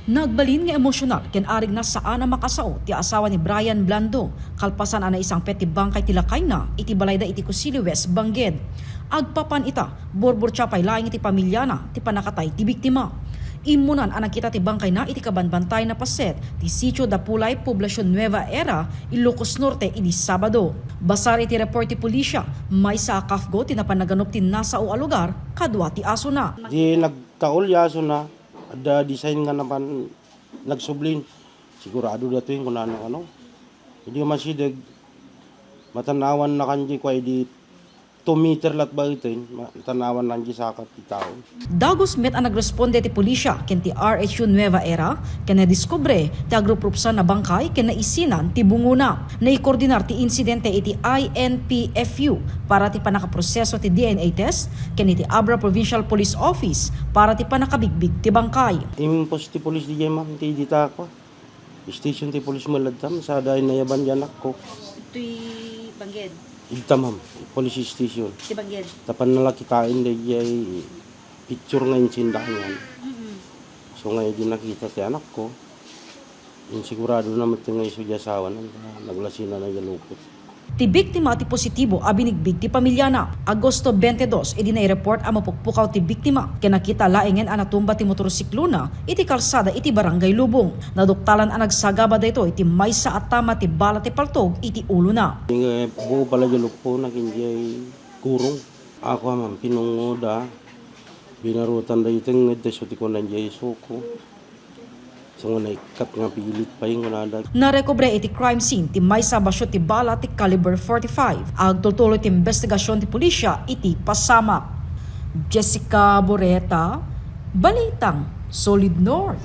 Nagbalin nga emosyonal ken arig na saan na makasao ti asawa ni Brian Blando kalpasan ana isang peti bangkay tilakay na iti balayda iti Kusili West Bangged. Agpapan ita borbor pay laing iti pamilya na ti panakatay ti biktima. Imunan anak kita ti bangkay na iti kabanbantay na paset ti Sitio Dapulay, Poblacion Nueva Era, Ilocos Norte idi Sabado. Basar iti report ti pulisya may sa kafgo tinapanaganop ti nasao a lugar kadwa ti aso na. Di nagtaol yaso na. Ada design nga naman nagsublin. Sigurado dato yung kung ano. Hindi masidag. Matanawan na kanji ko ay di 2 meter lat ba ito yun. Matanawan na kanji sakat ti tao. Dagos met ang nagresponde ti pulisya ken ti RHU Nueva Era ken nadiskubre ti agruprupsan na bangkay ken naisinan ti bunguna. Naikoordinar ti insidente iti INPFU para ti panakaproseso ti DNA test ken iti Abra Provincial Police Office para ti panakabigbig ti bangkay. Impos ti polis di jay ma'am ti dita ko. Station ti polis maladtam sa dahin na yaban yanak ko. Ito'y Bangged. Ita ma'am, police station. Di Bangged. Tapan na kitain di jay picture nga yung sindahan yan. So ngayon din nakita ti anak ko. Yung sigurado naman ito nga iso jasawa na naglasina na yalupot. Ti biktima ti positibo a binigbig ti pamilya na. Agosto 22 idi na-report ang mapukpukaw ti biktima. Ken nakita laengen ang natumba ti motorsiklo na iti kalsada iti barangay Lubong. Naduktalan ang nagsagaba dayto iti maysa at tama ti bala ti paltog iti ulo na. Yung buo pala yung lupo na kinjay kurong. Ako ma'am, pinungoda. Binarutan da yung ngedesyo ti ko nanjay suko. So nga naikat nga pilit pa yung nadag. Narekobre iti crime scene ti maysa basyo ti bala ti caliber 45. Agtutuloy ti investigasyon ti pulisya iti pasamak. Jessica Boreta, Balitang Solid North.